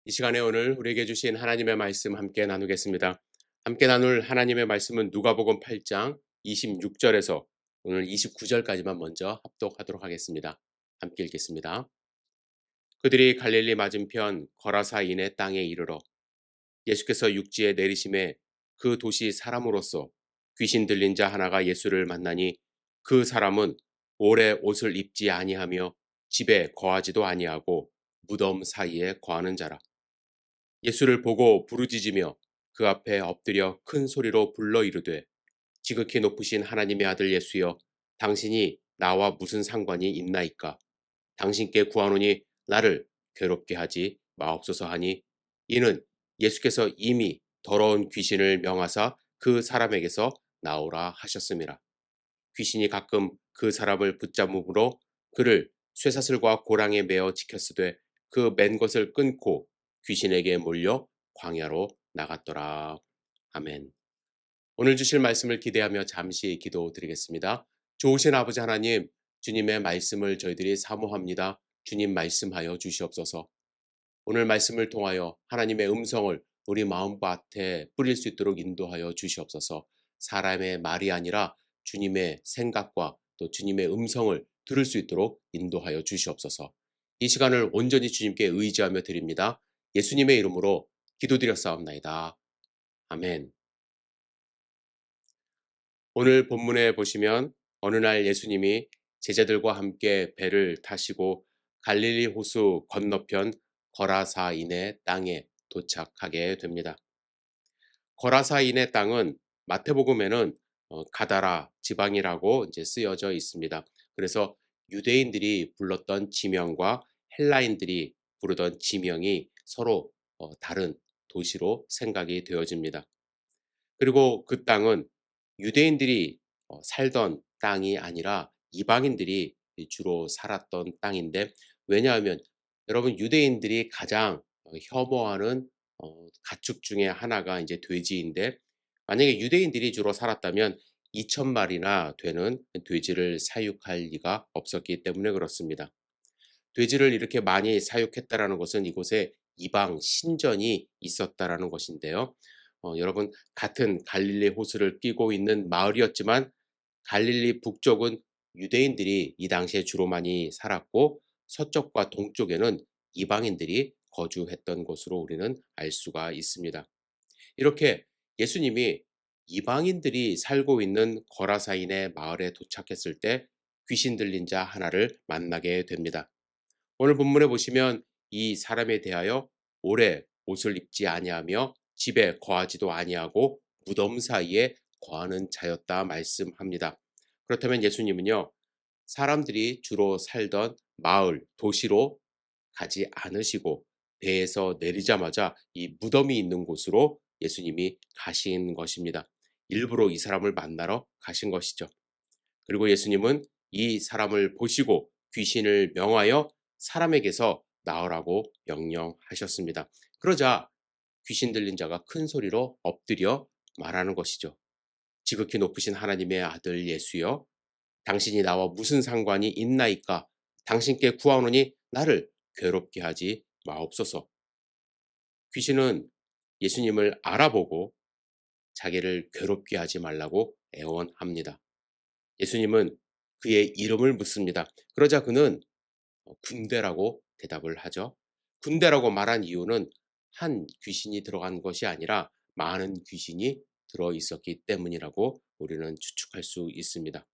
이 시간에 오늘 우리에게 주신 하나님의 말씀 함께 나누겠습니다. 함께 나눌 하나님의 말씀은 누가복음 8장 26절에서 오늘 29절까지만 먼저 합독하도록 하겠습니다. 함께 읽겠습니다. 그들이 갈릴리 맞은편 거라사인의 땅에 이르러 예수께서 육지에 내리심에 그 도시 사람으로서 귀신 들린 자 하나가 예수를 만나니 그 사람은 오래 옷을 입지 아니하며 집에 거하지도 아니하고 무덤 사이에 거하는 자라. 예수를 보고 부르짖으며 그 앞에 엎드려 큰 소리로 불러 이르되 지극히 높으신 하나님의 아들 예수여, 당신이 나와 무슨 상관이 있나이까? 당신께 구하노니 나를 괴롭게 하지 마옵소서 하니, 이는 예수께서 이미 더러운 귀신을 명하사 그 사람에게서 나오라 하셨음이라. 귀신이 가끔 그 사람을 붙잡음으로 그를 쇠사슬과 고랑에 매어 지켰으되 그 맨 것을 끊고 귀신에게 몰려 광야로 나갔더라. 아멘. 오늘 주실 말씀을 기대하며 잠시 기도드리겠습니다. 좋으신 아버지 하나님, 주님의 말씀을 저희들이 사모합니다. 주님 말씀하여 주시옵소서. 오늘 말씀을 통하여 하나님의 음성을 우리 마음밭에 뿌릴 수 있도록 인도하여 주시옵소서. 사람의 말이 아니라 주님의 생각과 또 주님의 음성을 들을 수 있도록 인도하여 주시옵소서. 이 시간을 온전히 주님께 의지하며 드립니다. 예수님의 이름으로 기도드렸사옵나이다. 아멘. 오늘 본문에 보시면 어느 날 예수님이 제자들과 함께 배를 타시고 갈릴리 호수 건너편 거라사인의 땅에 도착하게 됩니다. 거라사인의 땅은 마태복음에는 가다라 지방이라고 이제 쓰여져 있습니다. 그래서 유대인들이 불렀던 지명과 헬라인들이 부르던 지명이 서로 다른 도시로 생각이 되어집니다. 그리고 그 땅은 유대인들이 살던 땅이 아니라 이방인들이 주로 살았던 땅인데, 왜냐하면 여러분, 유대인들이 가장 혐오하는 가축 중에 하나가 이제 돼지인데, 만약에 유대인들이 주로 살았다면 2,000마리나 되는 돼지를 사육할 리가 없었기 때문에 그렇습니다. 돼지를 이렇게 많이 사육했다라는 것은 이곳에 이방 신전이 있었다라는 것인데요. 여러분, 같은 갈릴리 호수를 끼고 있는 마을이었지만 갈릴리 북쪽은 유대인들이 이 당시에 주로 많이 살았고, 서쪽과 동쪽에는 이방인들이 거주했던 것으로 우리는 알 수가 있습니다. 이렇게 예수님이 이방인들이 살고 있는 거라사인의 마을에 도착했을 때 귀신 들린 자 하나를 만나게 됩니다. 오늘 본문에 보시면 이 사람에 대하여 오래 옷을 입지 아니하며 집에 거하지도 아니하고 무덤 사이에 거하는 자였다 말씀합니다. 그렇다면 예수님은요, 사람들이 주로 살던 마을, 도시로 가지 않으시고 배에서 내리자마자 이 무덤이 있는 곳으로 예수님이 가신 것입니다. 일부러 이 사람을 만나러 가신 것이죠. 그리고 예수님은 이 사람을 보시고 귀신을 명하여 사람에게서 나으라고 명령하셨습니다. 그러자 귀신 들린 자가 큰 소리로 엎드려 말하는 것이죠. 지극히 높으신 하나님의 아들 예수여, 당신이 나와 무슨 상관이 있나이까? 당신께 구하노니 나를 괴롭게 하지 마옵소서. 귀신은 예수님을 알아보고 자기를 괴롭게 하지 말라고 애원합니다. 예수님은 그의 이름을 묻습니다. 그러자 그는 군대라고 대답을 하죠. 군대라고 말한 이유는 한 귀신이 들어간 것이 아니라 많은 귀신이 들어 있었기 때문이라고 우리는 추측할 수 있습니다.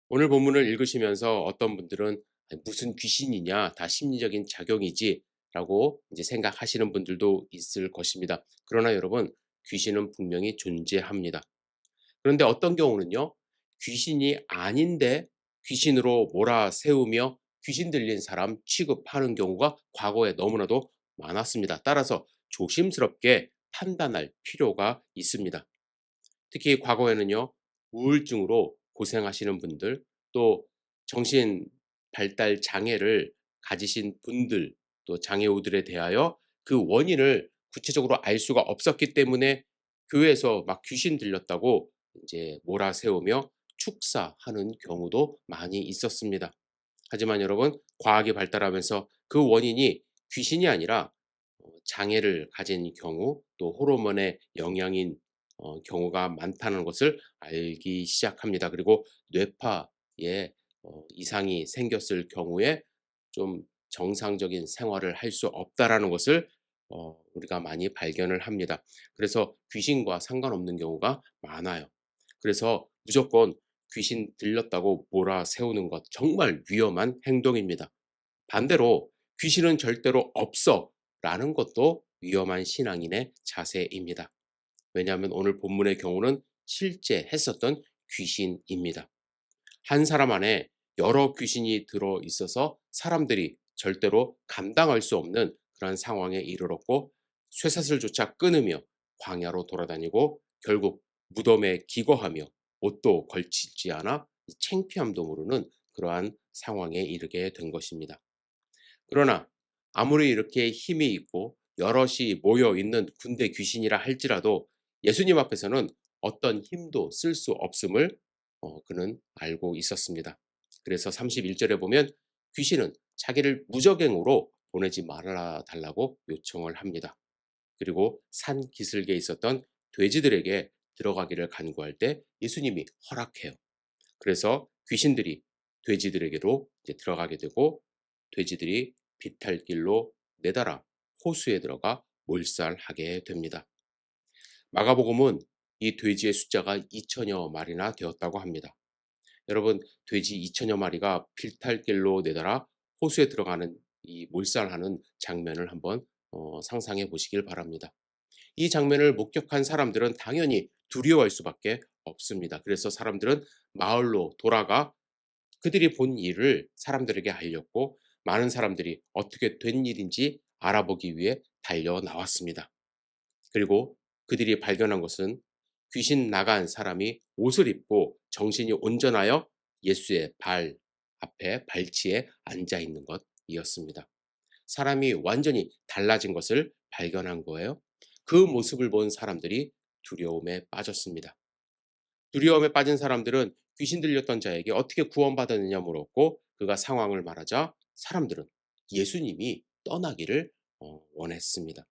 오늘 본문을 읽으시면서 어떤 분들은 무슨 귀신이냐, 다 심리적인 작용이지 라고 이제 생각하시는 분들도 있을 것입니다. 그러나 여러분, 귀신은 분명히 존재합니다. 그런데 어떤 경우는요, 귀신이 아닌데 귀신으로 몰아세우며 귀신 들린 사람 취급하는 경우가 과거에 너무나도 많았습니다. 따라서 조심스럽게 판단할 필요가 있습니다. 특히 과거에는요, 우울증으로 고생하시는 분들, 또 정신 발달 장애를 가지신 분들, 또 장애우들에 대하여 그 원인을 구체적으로 알 수가 없었기 때문에 교회에서 막 귀신 들렸다고 이제 몰아세우며 축사하는 경우도 많이 있었습니다. 하지만 여러분, 과학이 발달하면서 그 원인이 귀신이 아니라 장애를 가진 경우 또 호르몬의 영향인 경우가 많다는 것을 알기 시작합니다. 그리고 뇌파에 이상이 생겼을 경우에 좀 정상적인 생활을 할 수 없다라는 것을 우리가 많이 발견을 합니다. 그래서 귀신과 상관없는 경우가 많아요. 그래서 무조건 귀신 들렸다고 몰아세우는 것 정말 위험한 행동입니다. 반대로 "귀신은 절대로 없어."라는 것도 위험한 신앙인의 자세입니다. 왜냐하면 오늘 본문의 경우는 실제 했었던 귀신입니다. 한 사람 안에 여러 귀신이 들어 있어서 사람들이 절대로 감당할 수 없는 그런 상황에 이르렀고 쇠사슬조차 끊으며 광야로 돌아다니고 결국 무덤에 기거하며 옷도 걸치지 않아 창피함도 모르는 그러한 상황에 이르게 된 것입니다. 그러나 아무리 이렇게 힘이 있고 여럿이 모여 있는 군대 귀신이라 할지라도 예수님 앞에서는 어떤 힘도 쓸 수 없음을 그는 알고 있었습니다. 그래서 31절에 보면 귀신은 자기를 무적행으로 보내지 말아 달라고 요청을 합니다. 그리고 산 기슭에 있었던 돼지들에게 들어가기를 간구할 때 예수님이 허락해요. 그래서 귀신들이 돼지들에게로 이제 들어가게 되고 돼지들이 비탈길로 내달아 호수에 들어가 몰살하게 됩니다. 마가복음은 이 돼지의 숫자가 2천여 마리나 되었다고 합니다. 여러분, 돼지 2천여 마리가 비탈길로 내달아 호수에 들어가는 이 몰살하는 장면을 한번 상상해 보시길 바랍니다. 이 장면을 목격한 사람들은 당연히 두려워할 수밖에 없습니다. 그래서 사람들은 마을로 돌아가 그들이 본 일을 사람들에게 알렸고 많은 사람들이 어떻게 된 일인지 알아보기 위해 달려 나왔습니다. 그리고 그들이 발견한 것은 귀신 나간 사람이 옷을 입고 정신이 온전하여 예수의 발 앞에 발치에 앉아 있는 것이었습니다. 사람이 완전히 달라진 것을 발견한 거예요. 그 모습을 본 사람들이 두려움에 빠졌습니다. 두려움에 빠진 사람들은 귀신 들렸던 자에게 어떻게 구원받았느냐 물었고 그가 상황을 말하자 사람들은 예수님이 떠나기를 원했습니다.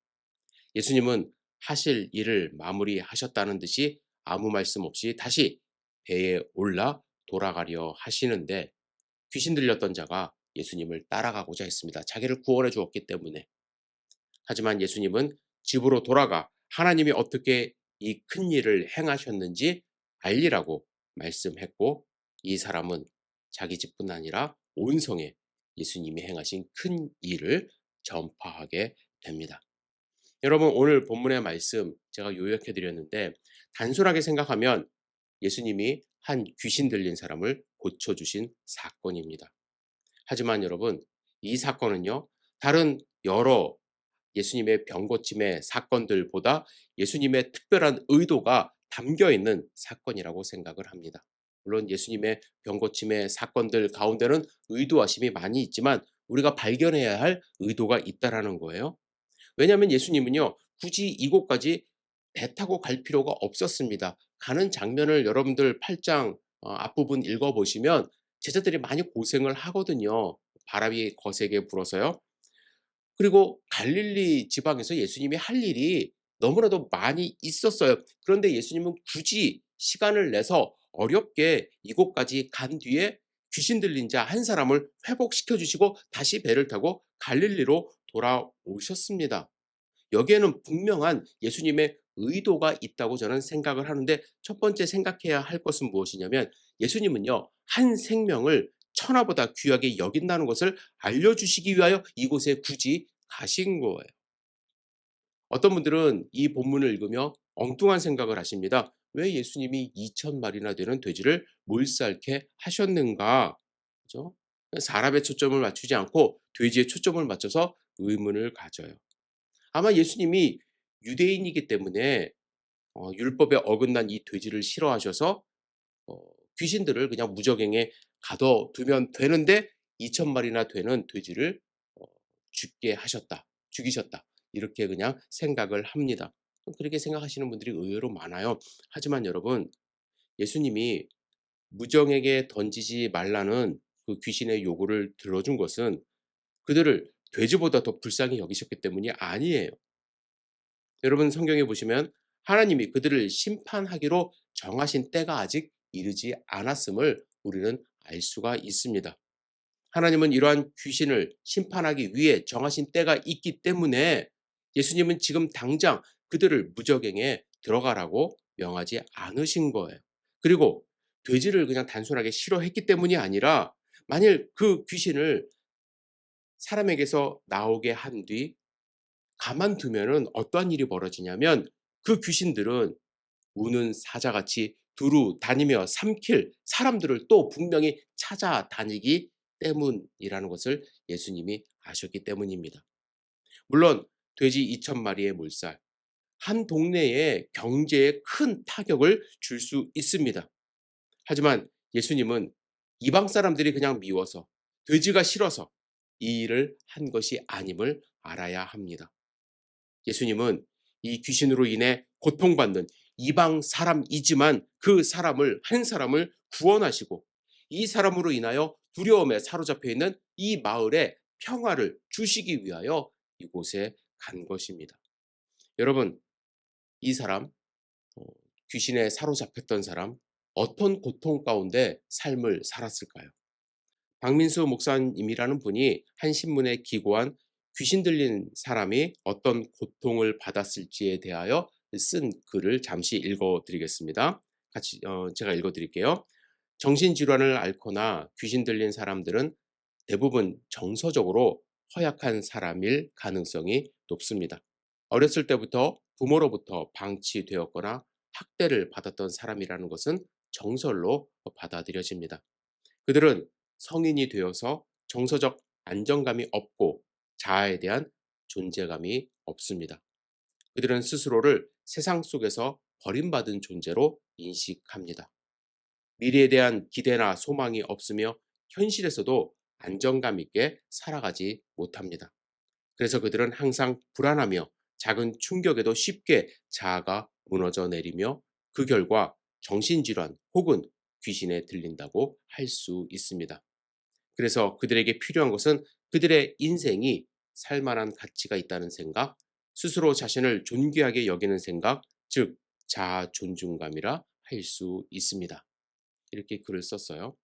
예수님은 하실 일을 마무리하셨다는 듯이 아무 말씀 없이 다시 배에 올라 돌아가려 하시는데 귀신 들렸던 자가 예수님을 따라가고자 했습니다. 자기를 구원해 주었기 때문에. 하지만 예수님은 집으로 돌아가 하나님이 어떻게 이 큰 일을 행하셨는지 알리라고 말씀했고 이 사람은 자기 집뿐 아니라 온 성에 예수님이 행하신 큰 일을 전파하게 됩니다. 여러분 오늘 본문의 말씀 제가 요약해 드렸는데 단순하게 생각하면 예수님이 한 귀신 들린 사람을 고쳐주신 사건입니다. 하지만 여러분 이 사건은요 다른 여러 예수님의 병고침의 사건들보다 예수님의 특별한 의도가 담겨 있는 사건이라고 생각을 합니다. 물론 예수님의 병고침의 사건들 가운데는 의도하심이 많이 있지만 우리가 발견해야 할 의도가 있다라는 거예요. 왜냐하면 예수님은요 굳이 이곳까지 배 타고 갈 필요가 없었습니다. 가는 장면을 여러분들 8장 앞부분 읽어보시면 제자들이 많이 고생을 하거든요. 바람이 거세게 불어서요. 그리고 갈릴리 지방에서 예수님이 할 일이 너무나도 많이 있었어요. 그런데 예수님은 굳이 시간을 내서 어렵게 이곳까지 간 뒤에 귀신 들린 자 한 사람을 회복시켜 주시고 다시 배를 타고 갈릴리로 돌아오셨습니다. 여기에는 분명한 예수님의 의도가 있다고 저는 생각을 하는데 첫 번째 생각해야 할 것은 무엇이냐면 예수님은요 한 생명을 천하보다 귀하게 여긴다는 것을 알려주시기 위하여 이곳에 굳이 가신 거예요. 어떤 분들은 이 본문을 읽으며 엉뚱한 생각을 하십니다. 왜 예수님이 2천 마리나 되는 돼지를 몰살케 하셨는가? 그죠? 사람의 초점을 맞추지 않고 돼지의 초점을 맞춰서 의문을 가져요. 아마 예수님이 유대인이기 때문에 율법에 어긋난 이 돼지를 싫어하셔서 어 귀신들을 그냥 무적행에 가둬두면 되는데 2천 마리나 되는 돼지를 어 죽게 하셨다. 죽이셨다. 이렇게 그냥 생각을 합니다. 그렇게 생각하시는 분들이 의외로 많아요. 하지만 여러분 예수님이 무정에게 던지지 말라는 그 귀신의 요구를 들어준 것은 그들을 돼지보다 더 불쌍히 여기셨기 때문이 아니에요. 여러분 성경에 보시면 하나님이 그들을 심판하기로 정하신 때가 아직 이르지 않았음을 우리는 알 수가 있습니다. 하나님은 이러한 귀신을 심판하기 위해 정하신 때가 있기 때문에 예수님은 지금 당장 그들을 무저갱에 들어가라고 명하지 않으신 거예요. 그리고 돼지를 그냥 단순하게 싫어했기 때문이 아니라 만일 그 귀신을 사람에게서 나오게 한 뒤 가만두면은 어떠한 일이 벌어지냐면 그 귀신들은 우는 사자같이 두루 다니며 삼킬 사람들을 또 분명히 찾아다니기 때문이라는 것을 예수님이 아셨기 때문입니다. 물론 돼지 2천 마리의 몰살, 한 동네의 경제에 큰 타격을 줄 수 있습니다. 하지만 예수님은 이방 사람들이 그냥 미워서 돼지가 싫어서 이 일을 한 것이 아님을 알아야 합니다. 예수님은 이 귀신으로 인해 고통받는 이방 사람이지만 그 사람을 한 사람을 구원하시고 이 사람으로 인하여 두려움에 사로잡혀 있는 이 마을에 평화를 주시기 위하여 이곳에 간 것입니다. 여러분, 이 사람, 어, 귀신에 사로잡혔던 사람, 어떤 고통 가운데 삶을 살았을까요? 박민수 목사님이라는 분이 한 신문에 기고한 귀신 들린 사람이 어떤 고통을 받았을지에 대하여 쓴 글을 잠시 읽어 드리겠습니다. 같이 제가 읽어 드릴게요. 정신질환을 앓거나 귀신 들린 사람들은 대부분 정서적으로 허약한 사람일 가능성이 높습니다. 어렸을 때부터 부모로부터 방치되었거나 학대를 받았던 사람이라는 것은 정설로 받아들여집니다. 그들은 성인이 되어서 정서적 안정감이 없고 자아에 대한 존재감이 없습니다. 그들은 스스로를 세상 속에서 버림받은 존재로 인식합니다. 미래에 대한 기대나 소망이 없으며 현실에서도 안정감 있게 살아가지 못합니다. 그래서 그들은 항상 불안하며 작은 충격에도 쉽게 자아가 무너져 내리며 그 결과 정신질환 혹은 귀신에 들린다고 할 수 있습니다. 그래서 그들에게 필요한 것은 그들의 인생이 살만한 가치가 있다는 생각, 스스로 자신을 존귀하게 여기는 생각, 즉 자아 존중감이라 할 수 있습니다. 이렇게 글을 썼어요.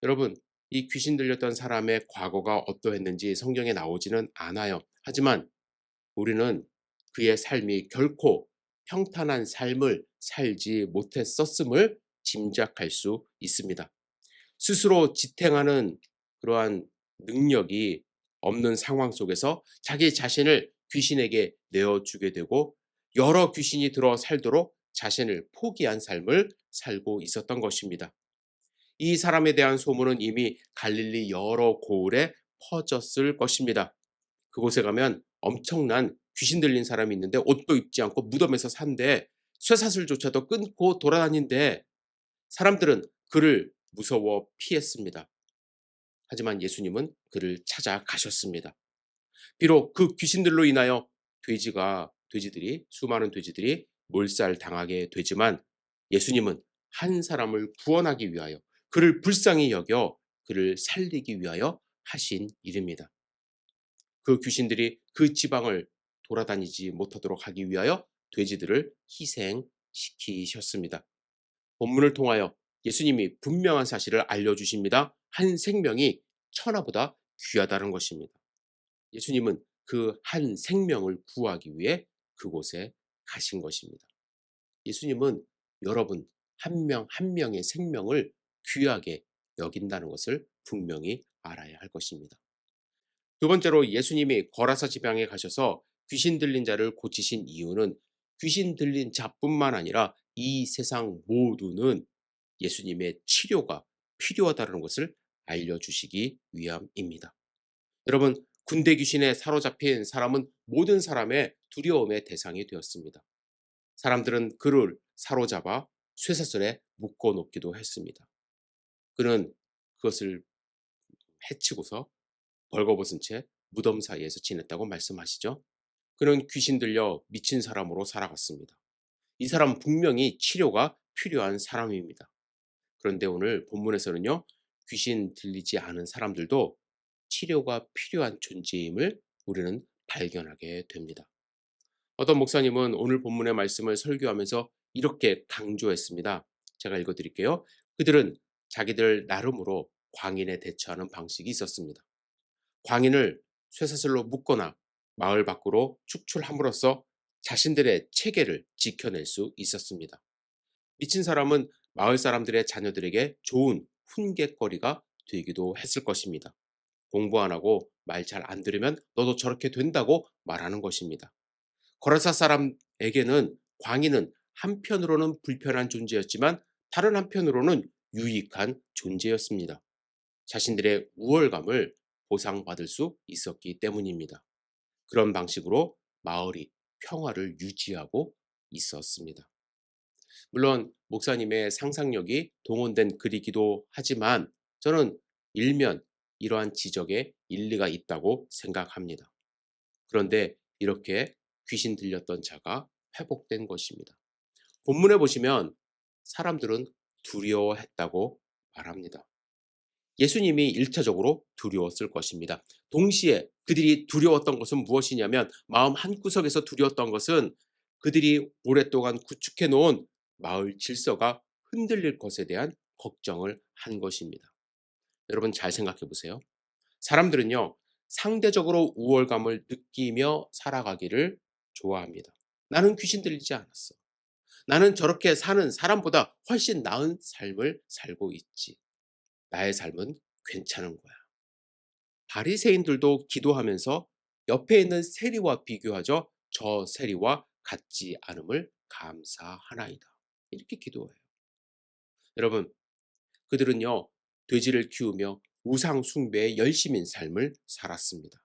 여러분, 이 귀신 들렸던 사람의 과거가 어떠했는지 성경에 나오지는 않아요. 하지만 우리는 그의 삶이 결코 평탄한 삶을 살지 못했었음을 짐작할 수 있습니다. 스스로 지탱하는 그러한 능력이 없는 상황 속에서 자기 자신을 귀신에게 내어주게 되고 여러 귀신이 들어 살도록 자신을 포기한 삶을 살고 있었던 것입니다. 이 사람에 대한 소문은 이미 갈릴리 여러 고을에 퍼졌을 것입니다. 그곳에 가면 엄청난 귀신 들린 사람이 있는데 옷도 입지 않고 무덤에서 산대 쇠사슬조차도 끊고 돌아다닌대 사람들은 그를 무서워 피했습니다. 하지만 예수님은 그를 찾아가셨습니다. 비록 그 귀신들로 인하여 수많은 돼지들이 몰살당하게 되지만 예수님은 한 사람을 구원하기 위하여 그를 불쌍히 여겨 그를 살리기 위하여 하신 일입니다. 그 귀신들이 그 지방을 돌아다니지 못하도록 하기 위하여 돼지들을 희생시키셨습니다. 본문을 통하여 예수님이 분명한 사실을 알려주십니다. 한 생명이 천하보다 귀하다는 것입니다. 예수님은 그 한 생명을 구하기 위해 그곳에 가신 것입니다. 예수님은 여러분 한 명 한 명의 생명을 귀하게 여긴다는 것을 분명히 알아야 할 것입니다. 두 번째로 예수님이 거라사 지방에 가셔서 귀신 들린 자를 고치신 이유는 귀신 들린 자뿐만 아니라 이 세상 모두는 예수님의 치료가 필요하다는 것을 알려주시기 위함입니다. 여러분, 군대 귀신에 사로잡힌 사람은 모든 사람의 두려움의 대상이 되었습니다. 사람들은 그를 사로잡아 쇠사슬에 묶어 놓기도 했습니다. 그는 그것을 해치고서 벌거벗은 채 무덤 사이에서 지냈다고 말씀하시죠. 그는 귀신 들려 미친 사람으로 살아갔습니다. 이 사람 분명히 치료가 필요한 사람입니다. 그런데 오늘 본문에서는요, 귀신 들리지 않은 사람들도 치료가 필요한 존재임을 우리는 발견하게 됩니다. 어떤 목사님은 오늘 본문의 말씀을 설교하면서 이렇게 강조했습니다. 제가 읽어 드릴게요. 그들은 자기들 나름으로 광인에 대처하는 방식이 있었습니다. 광인을 쇠사슬로 묶거나 마을 밖으로 축출함으로써 자신들의 체계를 지켜낼 수 있었습니다. 미친 사람은 마을 사람들의 자녀들에게 좋은 훈계거리가 되기도 했을 것입니다. 공부 안 하고 말 잘 안 들으면 너도 저렇게 된다고 말하는 것입니다. 거라사 사람에게는 광인은 한편으로는 불편한 존재였지만 다른 한편으로는 유익한 존재였습니다. 자신들의 우월감을 보상받을 수 있었기 때문입니다. 그런 방식으로 마을이 평화를 유지하고 있었습니다. 물론 목사님의 상상력이 동원된 글이기도 하지만 저는 일면 이러한 지적에 일리가 있다고 생각합니다. 그런데 이렇게 귀신 들렸던 자가 회복된 것입니다. 본문에 보시면 사람들은 두려워했다고 말합니다. 예수님이 1차적으로 두려웠을 것입니다. 동시에 그들이 두려웠던 것은 무엇이냐면 마음 한구석에서 두려웠던 것은 그들이 오랫동안 구축해 놓은 마을 질서가 흔들릴 것에 대한 걱정을 한 것입니다. 여러분 잘 생각해 보세요. 사람들은요, 상대적으로 우월감을 느끼며 살아가기를 좋아합니다. 나는 귀신 들리지 않았어. 나는 저렇게 사는 사람보다 훨씬 나은 삶을 살고 있지. 나의 삶은 괜찮은 거야. 바리새인들도 기도하면서 옆에 있는 세리와 비교하죠. 저 세리와 같지 않음을 감사하나이다. 이렇게 기도해요. 여러분, 그들은요, 돼지를 키우며 우상 숭배에 열심인 삶을 살았습니다.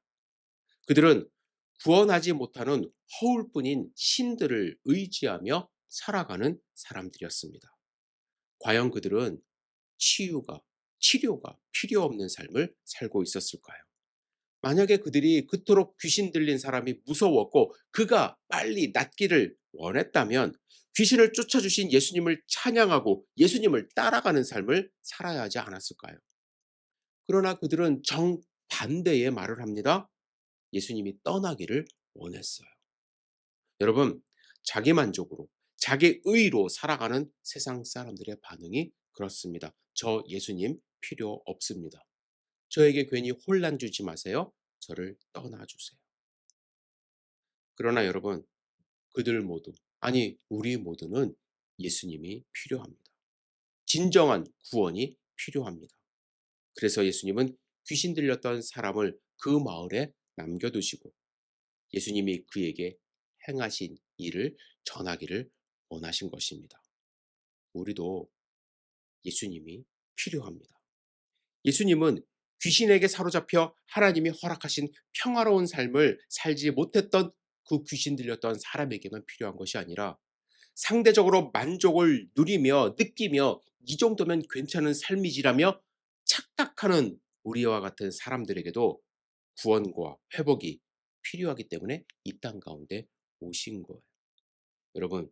그들은 구원하지 못하는 허울뿐인 신들을 의지하며 살아가는 사람들이었습니다. 과연 그들은 치료가 필요 없는 삶을 살고 있었을까요? 만약에 그들이 그토록 귀신 들린 사람이 무서웠고 그가 빨리 낫기를 원했다면 귀신을 쫓아주신 예수님을 찬양하고 예수님을 따라가는 삶을 살아야 하지 않았을까요? 그러나 그들은 정반대의 말을 합니다. 예수님이 떠나기를 원했어요. 여러분, 자기 만족으로, 자기 의로 살아가는 세상 사람들의 반응이 그렇습니다. 저 예수님 필요 없습니다. 저에게 괜히 혼란 주지 마세요. 저를 떠나주세요. 그러나 여러분, 그들 모두, 아니, 우리 모두는 예수님이 필요합니다. 진정한 구원이 필요합니다. 그래서 예수님은 귀신 들렸던 사람을 그 마을에 남겨두시고 예수님이 그에게 행하신 일을 전하기를 원하신 것입니다. 우리도 예수님이 필요합니다. 예수님은 귀신에게 사로잡혀 하나님이 허락하신 평화로운 삶을 살지 못했던 그 귀신 들렸던 사람에게만 필요한 것이 아니라 상대적으로 만족을 누리며 느끼며 이 정도면 괜찮은 삶이지라며 착각하는 우리와 같은 사람들에게도 구원과 회복이 필요하기 때문에 이 땅 가운데 오신 거예요. 여러분,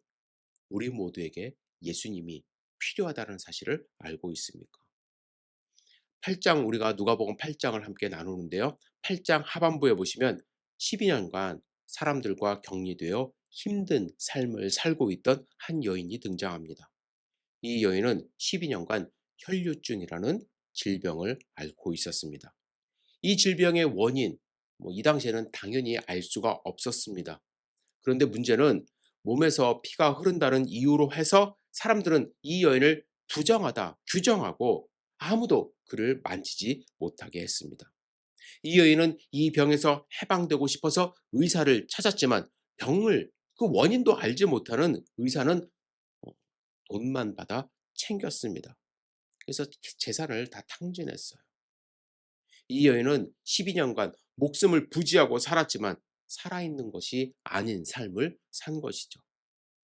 우리 모두에게 예수님이 필요하다는 사실을 알고 있습니까? 8장 우리가 누가복음 8장을 함께 나누는데요. 8장 하반부에 보시면 12년간 사람들과 격리되어 힘든 삶을 살고 있던 한 여인이 등장합니다. 이 여인은 12년간 혈류증이라는 질병을 앓고 있었습니다. 이 질병의 원인, 이 당시에는 당연히 알 수가 없었습니다. 그런데 문제는 몸에서 피가 흐른다는 이유로 해서 사람들은 이 여인을 부정하다, 규정하고 아무도 그를 만지지 못하게 했습니다. 이 여인은 이 병에서 해방되고 싶어서 의사를 찾았지만 병을 그 원인도 알지 못하는 의사는 어, 돈만 받아 챙겼습니다. 그래서 재산을 다 탕진했어요. 이 여인은 12년간 목숨을 부지하고 살았지만 살아있는 것이 아닌 삶을 산 것이죠.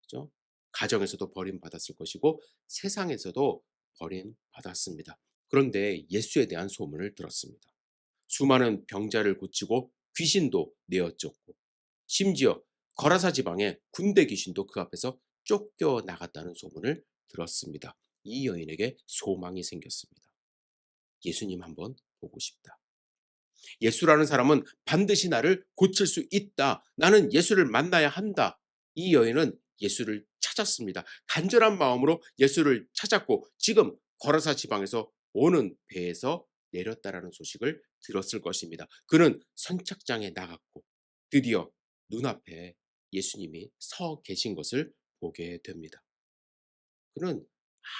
그죠? 가정에서도 버림받았을 것이고 세상에서도 버림받았습니다. 그런데 예수에 대한 소문을 들었습니다. 수많은 병자를 고치고 귀신도 내어쫓고 심지어 거라사 지방의 군대 귀신도 그 앞에서 쫓겨나갔다는 소문을 들었습니다. 이 여인에게 소망이 생겼습니다. 예수님 한번 보고 싶다. 예수라는 사람은 반드시 나를 고칠 수 있다. 나는 예수를 만나야 한다. 이 여인은 예수를 찾았습니다. 간절한 마음으로 예수를 찾았고 지금 거라사 지방에서 오는 배에서 내렸다라는 소식을 들었을 것입니다. 그는 선착장에 나갔고 드디어 눈앞에 예수님이 서 계신 것을 보게 됩니다. 그는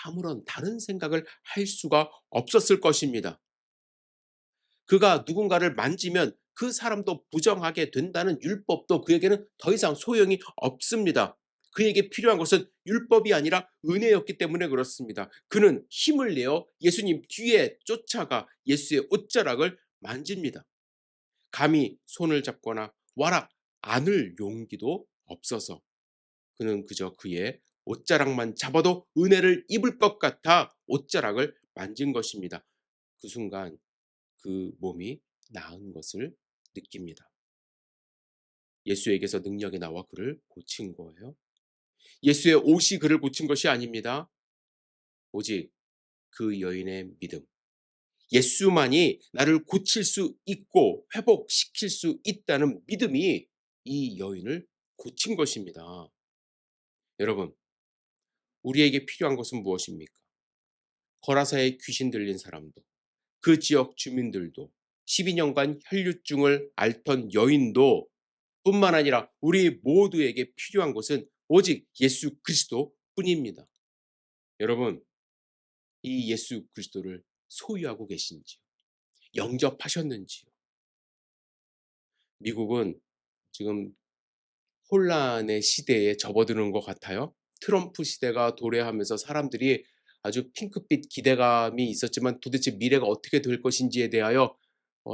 아무런 다른 생각을 할 수가 없었을 것입니다. 그가 누군가를 만지면 그 사람도 부정하게 된다는 율법도 그에게는 더 이상 소용이 없습니다. 그에게 필요한 것은 율법이 아니라 은혜였기 때문에 그렇습니다. 그는 힘을 내어 예수님 뒤에 쫓아가 예수의 옷자락을 만집니다. 감히 손을 잡거나 와락 안을 용기도 없어서 그는 그저 그의 옷자락만 잡아도 은혜를 입을 것 같아 옷자락을 만진 것입니다. 그 순간 그 몸이 나은 것을 느낍니다. 예수에게서 능력이 나와 그를 고친 거예요. 예수의 옷이 그를 고친 것이 아닙니다. 오직 그 여인의 믿음. 예수만이 나를 고칠 수 있고 회복시킬 수 있다는 믿음이 이 여인을 고친 것입니다. 여러분, 우리에게 필요한 것은 무엇입니까? 거라사에 귀신 들린 사람도, 그 지역 주민들도, 12년간 혈류증을 앓던 여인도 뿐만 아니라 우리 모두에게 필요한 것은 오직 예수 그리스도 뿐입니다. 여러분, 이 예수 그리스도를 소유하고 계신지요? 영접하셨는지요? 미국은 지금 혼란의 시대에 접어드는 것 같아요. 트럼프 시대가 도래하면서 사람들이 아주 핑크빛 기대감이 있었지만 도대체 미래가 어떻게 될 것인지에 대하여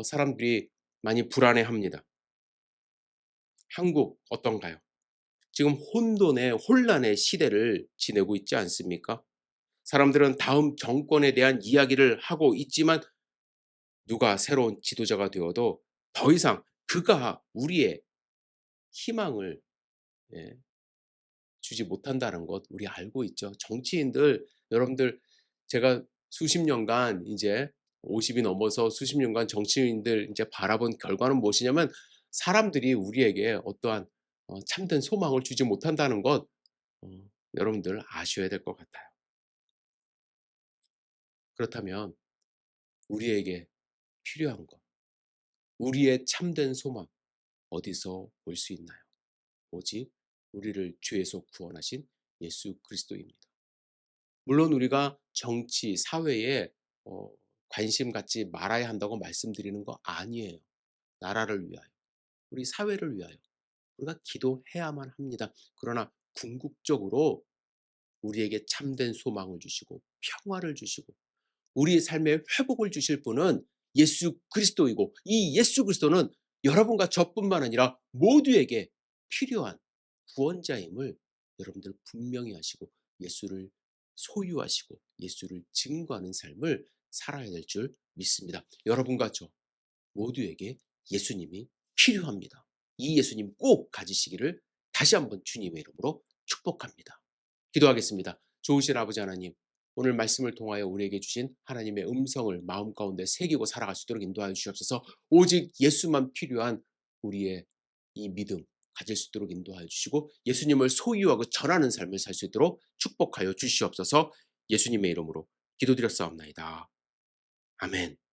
사람들이 많이 불안해합니다. 한국 어떤가요? 지금 혼돈의 혼란의 시대를 지내고 있지 않습니까? 사람들은 다음 정권에 대한 이야기를 하고 있지만 누가 새로운 지도자가 되어도 더 이상 그가 우리의 희망을 예, 주지 못한다는 것 우리 알고 있죠. 정치인들 여러분들 제가 수십 년간 이제 50이 넘어서 수십 년간 정치인들 이제 바라본 결과는 무엇이냐면 사람들이 우리에게 어떠한 참된 소망을 주지 못한다는 것 여러분들 아셔야 될 것 같아요. 그렇다면 우리에게 필요한 것, 우리의 참된 소망 어디서 볼 수 있나요? 오직 우리를 죄에서 구원하신 예수 그리스도입니다. 물론 우리가 정치, 사회에 어, 관심 갖지 말아야 한다고 말씀드리는 거 아니에요. 나라를 위하여, 우리 사회를 위하여 우리가 기도해야만 합니다. 그러나 궁극적으로 우리에게 참된 소망을 주시고 평화를 주시고 우리의 삶에 회복을 주실 분은 예수 그리스도이고 이 예수 그리스도는 여러분과 저뿐만 아니라 모두에게 필요한 구원자임을 여러분들 분명히 아시고 예수를 소유하시고 예수를 증거하는 삶을 살아야 될 줄 믿습니다. 여러분과 저 모두에게 예수님이 필요합니다. 이 예수님 꼭 가지시기를 다시 한번 주님의 이름으로 축복합니다. 기도하겠습니다. 좋으신 아버지 하나님, 오늘 말씀을 통하여 우리에게 주신 하나님의 음성을 마음 가운데 새기고 살아갈 수 있도록 인도하여 주시옵소서. 오직 예수만 필요한 우리의 이 믿음 가질 수 있도록 인도하여 주시고 예수님을 소유하고 전하는 삶을 살 수 있도록 축복하여 주시옵소서. 예수님의 이름으로 기도드렸사옵나이다. 아멘.